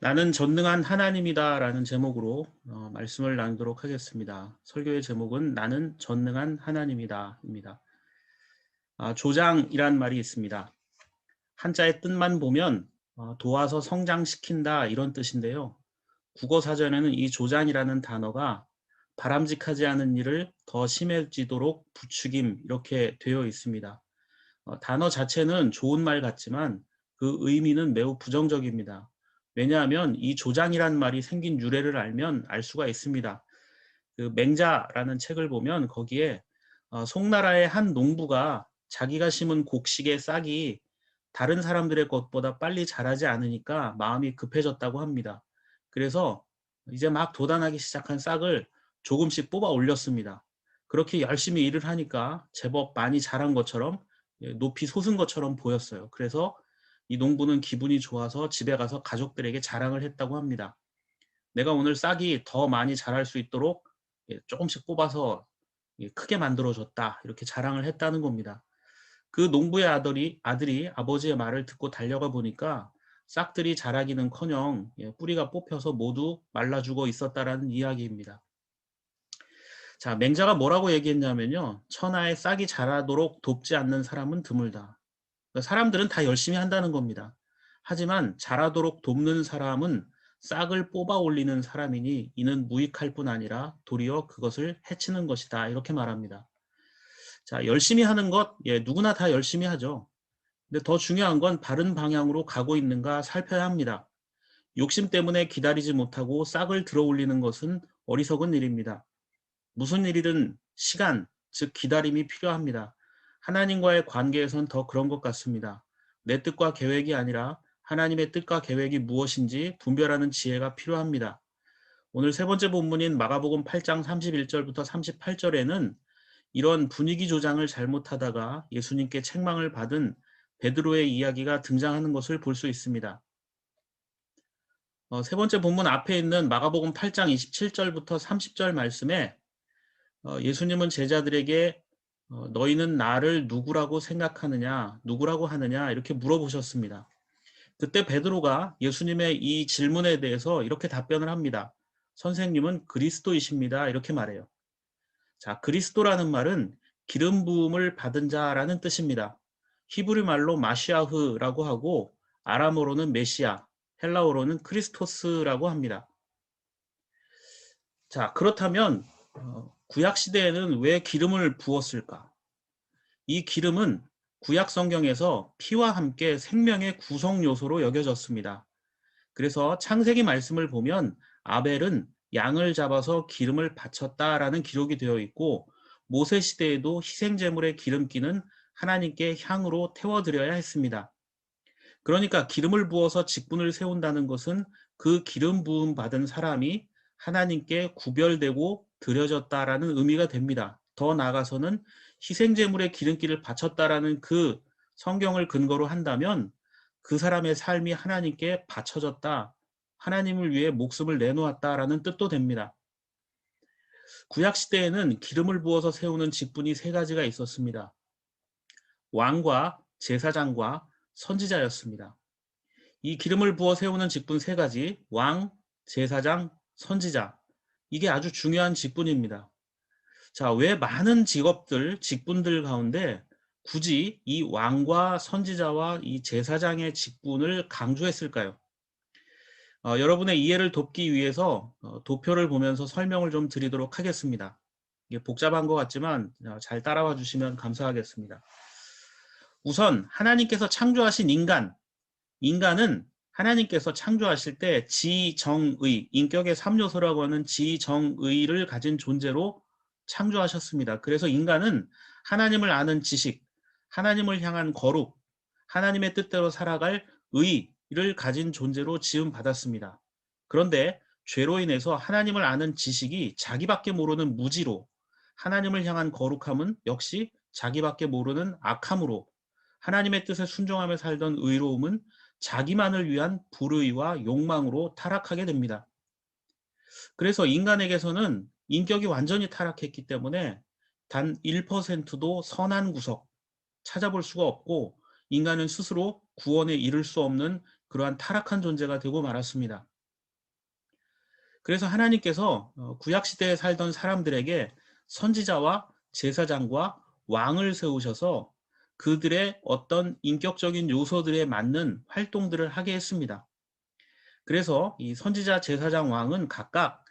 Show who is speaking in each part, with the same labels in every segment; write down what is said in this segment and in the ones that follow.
Speaker 1: 나는 전능한 하나님이다 라는 제목으로 말씀을 나누도록 하겠습니다. 설교의 제목은 나는 전능한 하나님이다 입니다. 조장이란 말이 있습니다. 한자의 뜻만 보면 도와서 성장시킨다 이런 뜻인데요. 국어사전에는 이 조장이라는 단어가 바람직하지 않은 일을 더 심해지도록 부추김 이렇게 되어 있습니다. 단어 자체는 좋은 말 같지만 그 의미는 매우 부정적입니다. 왜냐하면 이 조장이란 말이 생긴 유래를 알면 알 수가 있습니다. 그 맹자라는 책을 보면 거기에 송나라의 한 농부가 자기가 심은 곡식의 싹이 다른 사람들의 것보다 빨리 자라지 않으니까 마음이 급해졌다고 합니다. 그래서 이제 막 돋아나기 시작한 싹을 조금씩 뽑아 올렸습니다. 그렇게 열심히 일을 하니까 제법 많이 자란 것처럼 높이 솟은 것처럼 보였어요. 그래서 이 농부는 기분이 좋아서 집에 가서 가족들에게 자랑을 했다고 합니다. 내가 오늘 싹이 더 많이 자랄 수 있도록 조금씩 뽑아서 크게 만들어줬다. 이렇게 자랑을 했다는 겁니다. 그 농부의 아들이 아버지의 말을 듣고 달려가 보니까 싹들이 자라기는커녕 뿌리가 뽑혀서 모두 말라 죽어 있었다라는 이야기입니다. 자, 맹자가 뭐라고 얘기했냐면요. 천하에 싹이 자라도록 돕지 않는 사람은 드물다. 그러니까 사람들은 다 열심히 한다는 겁니다. 하지만 자라도록 돕는 사람은 싹을 뽑아 올리는 사람이니 이는 무익할 뿐 아니라 도리어 그것을 해치는 것이다. 이렇게 말합니다. 자, 열심히 하는 것, 누구나 다 열심히 하죠. 근데 더 중요한 건 바른 방향으로 가고 있는가 살펴야 합니다. 욕심 때문에 기다리지 못하고 싹을 들어 올리는 것은 어리석은 일입니다. 무슨 일이든 시간, 즉 기다림이 필요합니다. 하나님과의 관계에선 더 그런 것 같습니다. 내 뜻과 계획이 아니라 하나님의 뜻과 계획이 무엇인지 분별하는 지혜가 필요합니다. 오늘 세 번째 본문인 마가복음 8장 31절부터 38절에는 이런 분위기 조장을 잘못하다가 예수님께 책망을 받은 베드로의 이야기가 등장하는 것을 볼 수 있습니다. 세 번째 본문 앞에 있는 마가복음 8장 27절부터 30절 말씀에 예수님은 제자들에게 너희는 나를 누구라고 생각하느냐, 누구라고 하느냐 이렇게 물어보셨습니다. 그때 베드로가 예수님의 이 질문에 대해서 이렇게 답변을 합니다. 선생님은 그리스도이십니다. 이렇게 말해요. 자, 그리스도라는 말은 기름 부음을 받은 자라는 뜻입니다. 히브리 말로 마시아흐라고 하고 아람어로는 메시아, 헬라어로는 크리스토스라고 합니다. 자, 그렇다면 구약 시대에는 왜 기름을 부었을까? 이 기름은 구약 성경에서 피와 함께 생명의 구성 요소로 여겨졌습니다. 그래서 창세기 말씀을 보면 아벨은 양을 잡아서 기름을 바쳤다라는 기록이 되어 있고 모세 시대에도 희생 제물의 기름기는 하나님께 향으로 태워드려야 했습니다. 그러니까 기름을 부어서 직분을 세운다는 것은 그 기름 부음 받은 사람이 하나님께 구별되고 드려졌다라는 의미가 됩니다. 더 나아가서는 희생 제물의 기름기를 바쳤다라는 그 성경을 근거로 한다면 그 사람의 삶이 하나님께 바쳐졌다. 하나님을 위해 목숨을 내놓았다라는 뜻도 됩니다. 구약 시대에는 기름을 부어서 세우는 직분이 세 가지가 있었습니다. 왕과 제사장과 선지자였습니다. 이 기름을 부어 세우는 직분 세 가지, 왕, 제사장, 선지자. 이게 아주 중요한 직분입니다. 자, 왜 많은 직업들, 직분들 가운데 굳이 이 왕과 선지자와 이 제사장의 직분을 강조했을까요? 여러분의 이해를 돕기 위해서 도표를 보면서 설명을 좀 드리도록 하겠습니다. 이게 복잡한 것 같지만 잘 따라와 주시면 감사하겠습니다. 우선 하나님께서 창조하신 인간은 하나님께서 창조하실 때 지정의, 인격의 3요소라고 하는 지정의를 가진 존재로 창조하셨습니다. 그래서 인간은 하나님을 아는 지식, 하나님을 향한 거룩, 하나님의 뜻대로 살아갈 의를 가진 존재로 지음받았습니다. 그런데 죄로 인해서 하나님을 아는 지식이 자기밖에 모르는 무지로, 하나님을 향한 거룩함은 역시 자기밖에 모르는 악함으로, 하나님의 뜻에 순종하며 살던 의로움은 자기만을 위한 불의와 욕망으로 타락하게 됩니다. 그래서 인간에게서는 인격이 완전히 타락했기 때문에 단 1%도 선한 구석 찾아볼 수가 없고 인간은 스스로 구원에 이를 수 없는 그러한 타락한 존재가 되고 말았습니다. 그래서 하나님께서 구약 시대에 살던 사람들에게 선지자와 제사장과 왕을 세우셔서 그들의 어떤 인격적인 요소들에 맞는 활동들을 하게 했습니다. 그래서 이 선지자, 제사장, 왕은 각각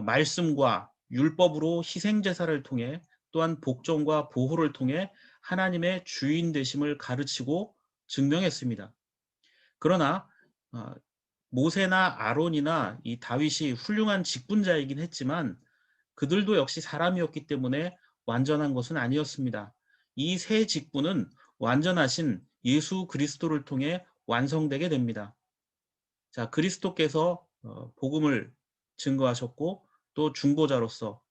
Speaker 1: 말씀과 율법으로 희생 제사를 통해 또한 복종과 보호를 통해 하나님의 주인 되심을 가르치고 증명했습니다. 그러나 어, 모세나 아론이나 이 다윗이 훌륭한 직분자이긴 했지만 그들도 역시 사람이었기 때문에 완전한 것은 아니었습니다. 이 세 직분은 완전하신 예수 그리스도를 통해 완성되게 됩니다. 자, 그리스도께서 복음을 증거하셨고 또 중보자로서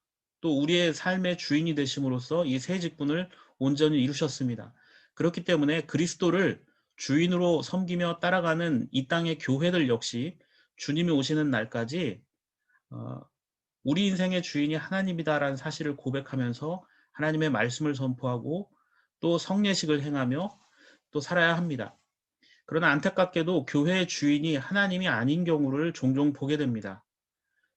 Speaker 1: 또 우리의 삶의 주인이 되심으로써 이 세 직분을 온전히 이루셨습니다. 그렇기 때문에 그리스도를 주인으로 섬기며 따라가는 이 땅의 교회들 역시 주님이 오시는 날까지 어, 우리 인생의 주인이 하나님이다라는 사실을 고백하면서 하나님의 말씀을 선포하고 또 성례식을 행하며 또 살아야 합니다. 그러나 안타깝게도 교회의 주인이 하나님이 아닌 경우를 종종 보게 됩니다.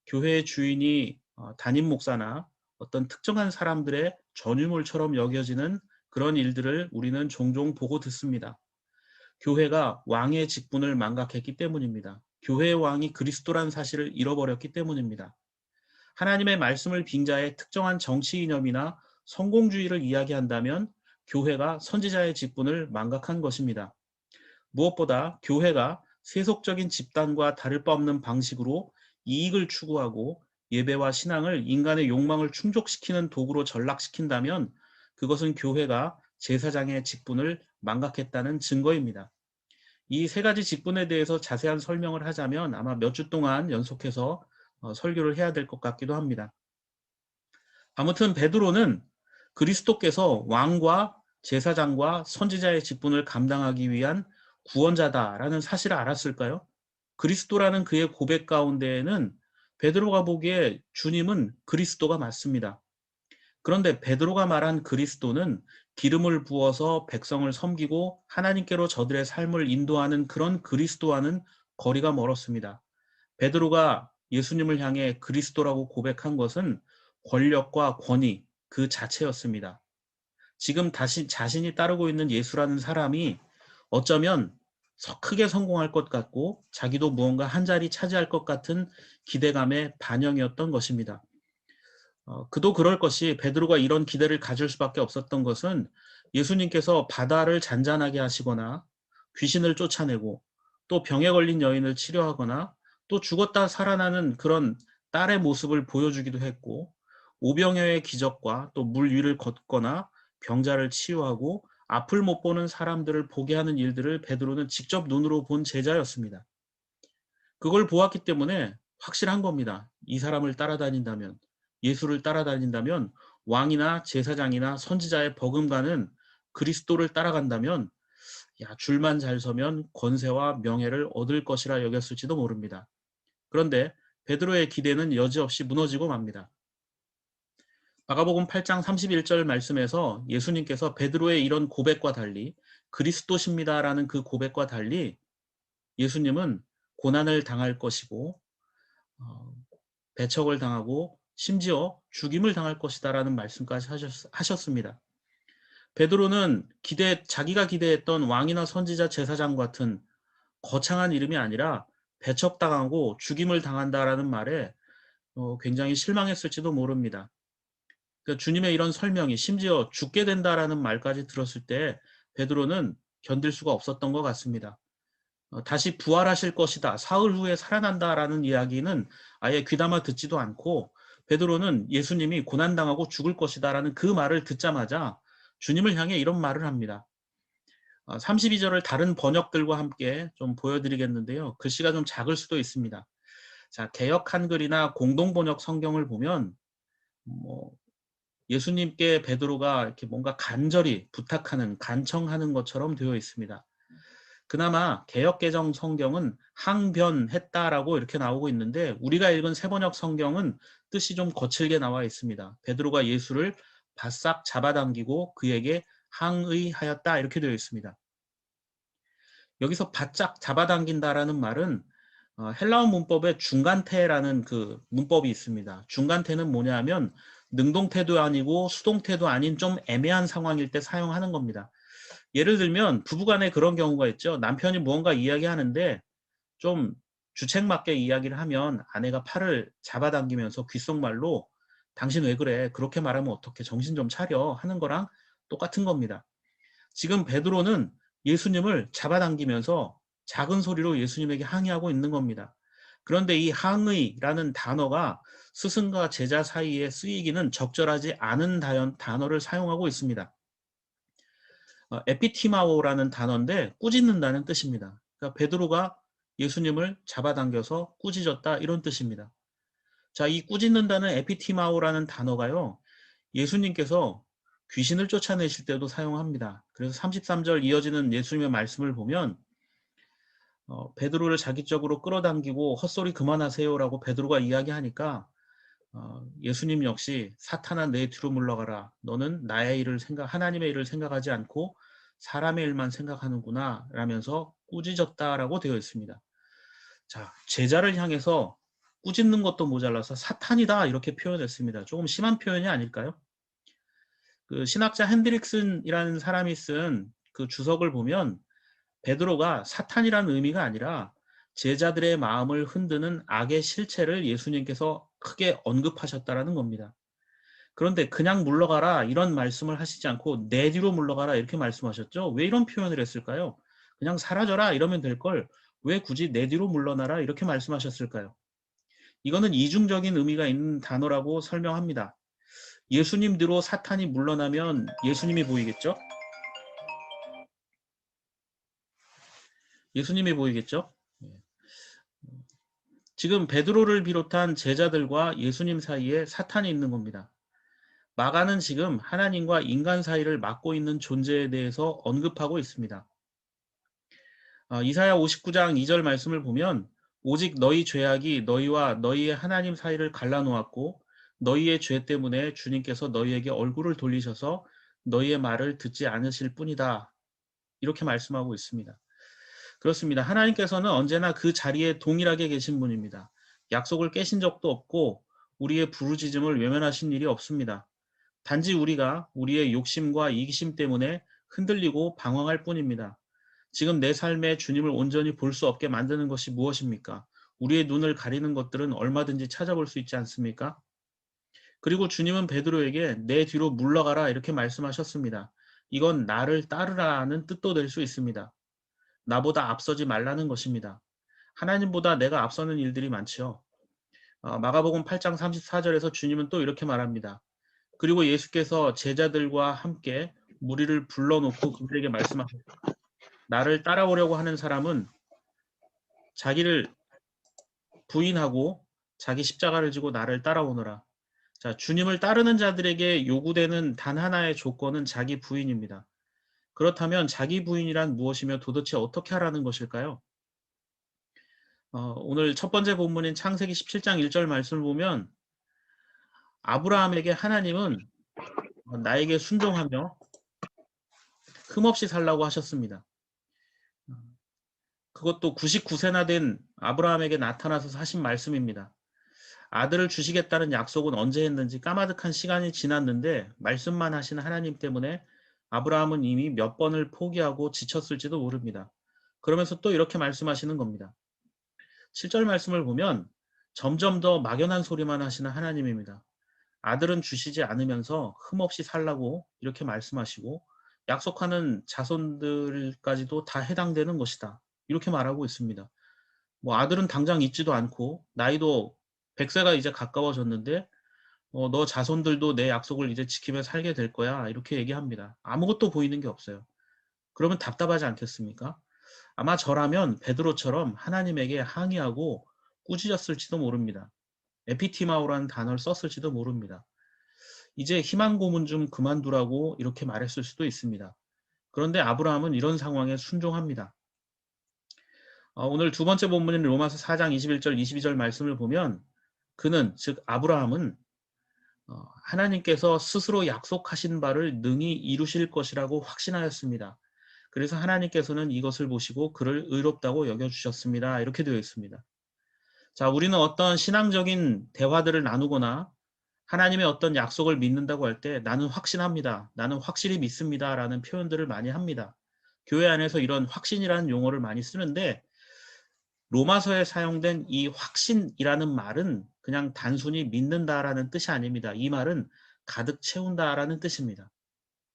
Speaker 1: 교회의 주인이 담임 목사나 어떤 특정한 사람들의 전유물처럼 여겨지는 그런 일들을 우리는 종종 보고 듣습니다. 교회가 왕의 직분을 망각했기 때문입니다. 교회의 왕이 그리스도라는 사실을 잃어버렸기 때문입니다. 하나님의 말씀을 빙자해 특정한 정치 이념이나 성공주의를 이야기한다면 교회가 선지자의 직분을 망각한 것입니다. 무엇보다 교회가 세속적인 집단과 다를 바 없는 방식으로 이익을 추구하고 예배와 신앙을 인간의 욕망을 충족시키는 도구로 전락시킨다면 그것은 교회가 제사장의 직분을 망각했다는 증거입니다. 이 세 가지 직분에 대해서 자세한 설명을 하자면 아마 몇 주 동안 연속해서 설교를 해야 될 것 같기도 합니다. 아무튼 베드로는 그리스도께서 왕과 제사장과 선지자의 직분을 감당하기 위한 구원자다라는 사실을 알았을까요? 그리스도라는 그의 고백 가운데에는 베드로가 보기에 주님은 그리스도가 맞습니다. 그런데 베드로가 말한 그리스도는 기름을 부어서 백성을 섬기고 하나님께로 저들의 삶을 인도하는 그런 그리스도와는 거리가 멀었습니다. 베드로가 예수님을 향해 그리스도라고 고백한 것은 권력과 권위 그 자체였습니다. 지금 다시 자신이 따르고 있는 예수라는 사람이 어쩌면 크게 성공할 것 같고 자기도 무언가 한 자리 차지할 것 같은 기대감의 반영이었던 것입니다. 그도 그럴 것이 베드로가 이런 기대를 가질 수밖에 없었던 것은 예수님께서 바다를 잔잔하게 하시거나 귀신을 쫓아내고 또 병에 걸린 여인을 치료하거나 또 죽었다 살아나는 그런 딸의 모습을 보여주기도 했고 오병여의 기적과 또 물 위를 걷거나 병자를 치유하고 앞을 못 보는 사람들을 보게 하는 일들을 베드로는 직접 눈으로 본 제자였습니다. 그걸 보았기 때문에 확실한 겁니다. 이 사람을 따라다닌다면, 예수를 따라다닌다면 왕이나 제사장이나 선지자의 버금가는 그리스도를 따라간다면 야, 줄만 잘 서면 권세와 명예를 얻을 것이라 여겼을지도 모릅니다. 그런데 베드로의 기대는 여지없이 무너지고 맙니다. 마가복음 8장 31절 말씀에서 예수님께서 베드로의 이런 고백과 달리 그리스도십니다라는 그 고백과 달리 예수님은 고난을 당할 것이고 배척을 당하고 심지어 죽임을 당할 것이다라는 말씀까지 하셨습니다. 베드로는 자기가 기대했던 왕이나 선지자 제사장 같은 거창한 이름이 아니라 배척당하고 죽임을 당한다라는 말에 굉장히 실망했을지도 모릅니다. 그러니까 주님의 이런 설명이 심지어 죽게 된다라는 말까지 들었을 때 베드로는 견딜 수가 없었던 것 같습니다. 다시 부활하실 것이다. 사흘 후에 살아난다라는 이야기는 아예 귀담아 듣지도 않고 베드로는 예수님이 고난당하고 죽을 것이다라는 그 말을 듣자마자 주님을 향해 이런 말을 합니다. 32절을 다른 번역들과 함께 좀 보여드리겠는데요. 글씨가 좀 작을 수도 있습니다. 자, 개역 한글이나 공동 번역 성경을 보면 뭐 예수님께 베드로가 이렇게 뭔가 간절히 부탁하는, 간청하는 것처럼 되어 있습니다. 그나마 개역개정 성경은 항변했다라고 이렇게 나오고 있는데 우리가 읽은 새번역 성경은 뜻이 좀 거칠게 나와 있습니다. 베드로가 예수를 바싹 잡아당기고 그에게 항의하였다 이렇게 되어 있습니다. 여기서 바짝 잡아당긴다라는 말은 헬라어 문법에 중간태라는 그 문법이 있습니다. 중간태는 뭐냐면 능동태도 아니고 수동태도 아닌 좀 애매한 상황일 때 사용하는 겁니다. 예를 들면 부부간에 그런 경우가 있죠. 남편이 무언가 이야기하는데 좀 주책맞게 이야기를 하면 아내가 팔을 잡아당기면서 귓속말로 당신 왜 그래? 그렇게 말하면 어떡해? 정신 좀 차려 하는 거랑 똑같은 겁니다. 지금 베드로는 예수님을 잡아당기면서 작은 소리로 예수님에게 항의하고 있는 겁니다. 그런데 이 항의라는 단어가 스승과 제자 사이에 쓰이기는 적절하지 않은 단어를 사용하고 있습니다. 에피티마오라는 단어인데 꾸짖는다는 뜻입니다. 그러니까 베드로가 예수님을 잡아당겨서 꾸짖었다 이런 뜻입니다. 자, 이 꾸짖는다는 에피티마오라는 단어가요. 예수님께서 귀신을 쫓아내실 때도 사용합니다. 그래서 33절 이어지는 예수님의 말씀을 보면 베드로를 자기적으로 끌어당기고 헛소리 그만하세요라고 베드로가 이야기하니까 예수님 역시 사탄아 내 뒤로 물러가라. 너는 나의 일을 하나님의 일을 생각하지 않고 사람의 일만 생각하는구나 라면서 꾸짖었다라고 되어 있습니다. 자, 제자를 향해서 꾸짖는 것도 모자라서 사탄이다 이렇게 표현했습니다. 조금 심한 표현이 아닐까요? 그 신학자 핸드릭슨이라는 사람이 쓴 그 주석을 보면 베드로가 사탄이라는 의미가 아니라 제자들의 마음을 흔드는 악의 실체를 예수님께서 크게 언급하셨다라는 겁니다. 그런데 그냥 물러가라 이런 말씀을 하시지 않고 내 뒤로 물러가라 이렇게 말씀하셨죠. 왜 이런 표현을 했을까요? 그냥 사라져라 이러면 될 걸 왜 굳이 내 뒤로 물러나라 이렇게 말씀하셨을까요? 이거는 이중적인 의미가 있는 단어라고 설명합니다. 예수님 뒤로 사탄이 물러나면 예수님이 보이겠죠? 예수님이 보이겠죠? 지금 베드로를 비롯한 제자들과 예수님 사이에 사탄이 있는 겁니다. 마가는 지금 하나님과 인간 사이를 막고 있는 존재에 대해서 언급하고 있습니다. 이사야 59장 2절 말씀을 보면 오직 너희 죄악이 너희와 너희의 하나님 사이를 갈라놓았고 너희의 죄 때문에 주님께서 너희에게 얼굴을 돌리셔서 너희의 말을 듣지 않으실 뿐이다. 이렇게 말씀하고 있습니다. 그렇습니다. 하나님께서는 언제나 그 자리에 동일하게 계신 분입니다. 약속을 깨신 적도 없고 우리의 부르짖음을 외면하신 일이 없습니다. 단지 우리가 우리의 욕심과 이기심 때문에 흔들리고 방황할 뿐입니다. 지금 내 삶에 주님을 온전히 볼 수 없게 만드는 것이 무엇입니까? 우리의 눈을 가리는 것들은 얼마든지 찾아볼 수 있지 않습니까? 그리고 주님은 베드로에게 내 뒤로 물러가라 이렇게 말씀하셨습니다. 이건 나를 따르라는 뜻도 될 수 있습니다. 나보다 앞서지 말라는 것입니다. 하나님보다 내가 앞서는 일들이 많지요. 마가복음 8장 34절에서 주님은 또 이렇게 말합니다. 그리고 예수께서 제자들과 함께 무리를 불러놓고 그들에게 말씀하셨다. 나를 따라오려고 하는 사람은 자기를 부인하고 자기 십자가를 지고 나를 따라오너라. 자, 주님을 따르는 자들에게 요구되는 단 하나의 조건은 자기 부인입니다. 그렇다면 자기 부인이란 무엇이며 도대체 어떻게 하라는 것일까요? 오늘 첫 번째 본문인 창세기 17장 1절 말씀을 보면 아브라함에게 하나님은 나에게 순종하며 흠없이 살라고 하셨습니다. 그것도 99세나 된 아브라함에게 나타나서 하신 말씀입니다. 아들을 주시겠다는 약속은 언제 했는지 까마득한 시간이 지났는데 말씀만 하신 하나님 때문에 아브라함은 이미 몇 번을 포기하고 지쳤을지도 모릅니다. 그러면서 또 이렇게 말씀하시는 겁니다. 7절 말씀을 보면 점점 더 막연한 소리만 하시는 하나님입니다. 아들은 주시지 않으면서 흠없이 살라고 이렇게 말씀하시고 약속하는 자손들까지도 다 해당되는 것이다. 이렇게 말하고 있습니다. 뭐 아들은 당장 있지도 않고 나이도 100세가 이제 가까워졌는데 너 자손들도 내 약속을 이제 지키며 살게 될 거야. 이렇게 얘기합니다. 아무것도 보이는 게 없어요. 그러면 답답하지 않겠습니까? 아마 저라면 베드로처럼 하나님에게 항의하고 꾸짖었을지도 모릅니다. 에피티마오라는 단어를 썼을지도 모릅니다. 이제 희망 고문 좀 그만두라고 이렇게 말했을 수도 있습니다. 그런데 아브라함은 이런 상황에 순종합니다. 오늘 두 번째 본문인 로마서 4장 21절 22절 말씀을 보면 그는 즉 아브라함은 하나님께서 스스로 약속하신 바를 능히 이루실 것이라고 확신하였습니다. 그래서 하나님께서는 이것을 보시고 그를 의롭다고 여겨주셨습니다. 이렇게 되어 있습니다. 자, 우리는 어떤 신앙적인 대화들을 나누거나 하나님의 어떤 약속을 믿는다고 할 때 나는 확신합니다. 나는 확실히 믿습니다. 라는 표현들을 많이 합니다. 교회 안에서 이런 확신이라는 용어를 많이 쓰는데 로마서에 사용된 이 확신이라는 말은 그냥 단순히 믿는다라는 뜻이 아닙니다. 이 말은 가득 채운다라는 뜻입니다.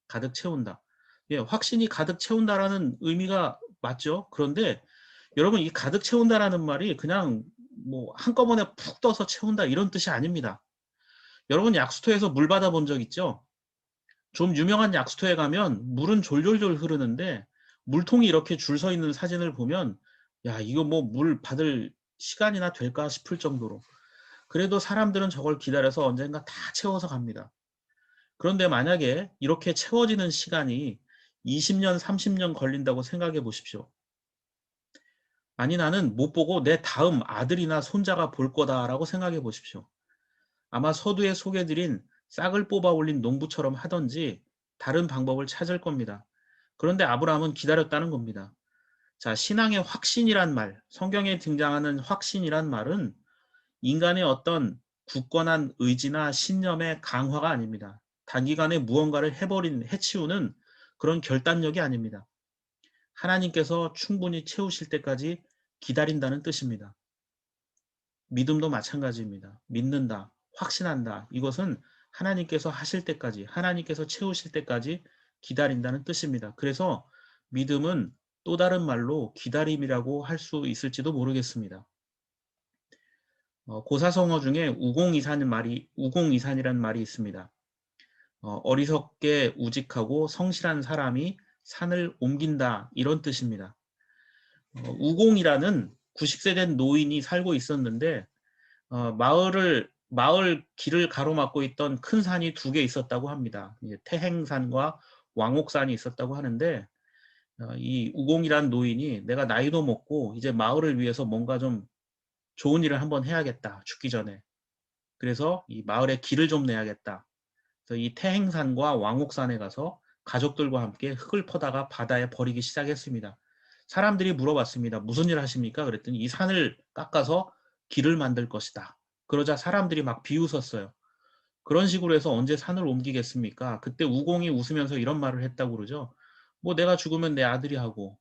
Speaker 1: 가득 채운다. 예, 확신이 가득 채운다라는 의미가 맞죠? 그런데 여러분 이 가득 채운다라는 말이 그냥 뭐 한꺼번에 푹 떠서 채운다 이런 뜻이 아닙니다. 여러분 약수터에서 물 받아본 적 있죠? 좀 유명한 약수터에 가면 물은 졸졸졸 흐르는데 물통이 이렇게 줄 서 있는 사진을 보면 야 이거 뭐 물 받을 시간이나 될까 싶을 정도로 그래도 사람들은 저걸 기다려서 언젠가 다 채워서 갑니다. 그런데 만약에 이렇게 채워지는 시간이 20년, 30년 걸린다고 생각해 보십시오. 아니 나는 못 보고 내 다음 아들이나 손자가 볼 거다라고 생각해 보십시오. 아마 서두에 소개드린 싹을 뽑아 올린 농부처럼 하든지 다른 방법을 찾을 겁니다. 그런데 아브라함은 기다렸다는 겁니다. 자, 신앙의 확신이란 말, 성경에 등장하는 확신이란 말은 인간의 어떤 굳건한 의지나 신념의 강화가 아닙니다. 단기간에 무언가를 해치우는 그런 결단력이 아닙니다. 하나님께서 충분히 채우실 때까지 기다린다는 뜻입니다. 믿음도 마찬가지입니다. 믿는다, 확신한다. 이것은 하나님께서 하실 때까지, 하나님께서 채우실 때까지 기다린다는 뜻입니다. 그래서 믿음은 또 다른 말로 기다림이라고 할 수 있을지도 모르겠습니다. 고사성어 중에 우공이산이라는 말이 있습니다. 어리석게 우직하고 성실한 사람이 산을 옮긴다 이런 뜻입니다. 우공이라는 90세 된 노인이 살고 있었는데 마을 길을 가로막고 있던 큰 산이 두 개 있었다고 합니다. 이제 태행산과 왕옥산이 있었다고 하는데 이 우공이란 노인이 내가 나이도 먹고 이제 마을을 위해서 뭔가 좀 좋은 일을 한번 해야겠다 죽기 전에. 그래서 이 마을에 길을 좀 내야겠다. 그래서 이 태행산과 왕옥산에 가서 가족들과 함께 흙을 퍼다가 바다에 버리기 시작했습니다. 사람들이 물어봤습니다. 무슨 일 하십니까? 그랬더니 이 산을 깎아서 길을 만들 것이다. 그러자 사람들이 막 비웃었어요. 그런 식으로 해서 언제 산을 옮기겠습니까? 그때 우공이 웃으면서 이런 말을 했다고 그러죠. 뭐 내가 죽으면 내 아들이 하고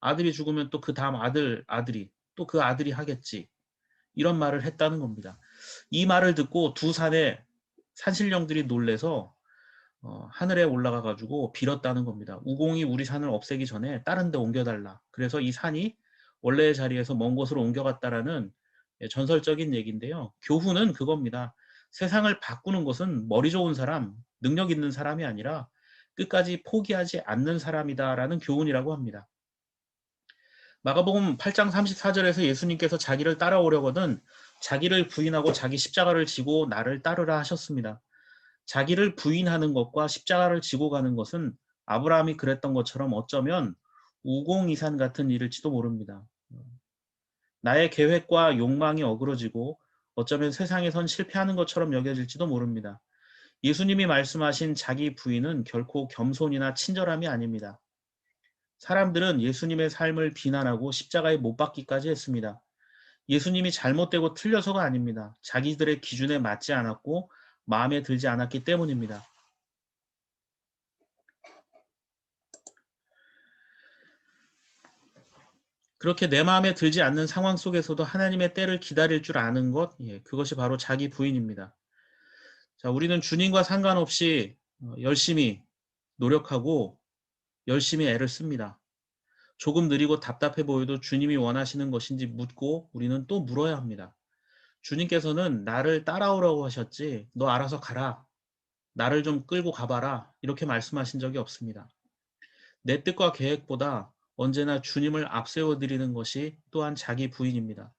Speaker 1: 아들이 죽으면 또 그 다음 아들이 또 그 아들이 하겠지. 이런 말을 했다는 겁니다. 이 말을 듣고 두 산의 산신령들이 놀래서 하늘에 올라가 가지고 빌었다는 겁니다. 우공이 우리 산을 없애기 전에 다른 데 옮겨달라. 그래서 이 산이 원래의 자리에서 먼 곳으로 옮겨갔다라는 전설적인 얘기인데요. 교훈은 그겁니다. 세상을 바꾸는 것은 머리 좋은 사람, 능력 있는 사람이 아니라 끝까지 포기하지 않는 사람이다라는 교훈이라고 합니다. 마가복음 8장 34절에서 예수님께서 자기를 따라오려거든 자기를 부인하고 자기 십자가를 지고 나를 따르라 하셨습니다. 자기를 부인하는 것과 십자가를 지고 가는 것은 아브라함이 그랬던 것처럼 어쩌면 우공이산 같은 일일지도 모릅니다. 나의 계획과 욕망이 어그러지고 어쩌면 세상에선 실패하는 것처럼 여겨질지도 모릅니다. 예수님이 말씀하신 자기 부인은 결코 겸손이나 친절함이 아닙니다. 사람들은 예수님의 삶을 비난하고 십자가에 못 박기까지 했습니다. 예수님이 잘못되고 틀려서가 아닙니다. 자기들의 기준에 맞지 않았고 마음에 들지 않았기 때문입니다. 그렇게 내 마음에 들지 않는 상황 속에서도 하나님의 때를 기다릴 줄 아는 것, 그것이 바로 자기 부인입니다. 자, 우리는 주님과 상관없이 열심히 노력하고 열심히 애를 씁니다. 조금 느리고 답답해 보여도 주님이 원하시는 것인지 묻고 우리는 또 물어야 합니다. 주님께서는 나를 따라오라고 하셨지 너 알아서 가라. 나를 좀 끌고 가봐라. 이렇게 말씀하신 적이 없습니다. 내 뜻과 계획보다 언제나 주님을 앞세워 드리는 것이 또한 자기 부인입니다.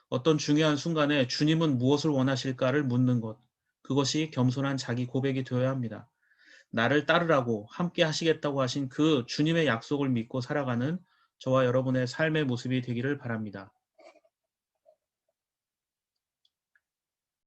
Speaker 1: 어떤 중요한 순간에 주님은 무엇을 원하실까를 묻는 것. 그것이 겸손한 자기 고백이 되어야 합니다. 나를 따르라고 함께 하시겠다고 하신 그 주님의 약속을 믿고 살아가는 저와 여러분의 삶의 모습이 되기를 바랍니다.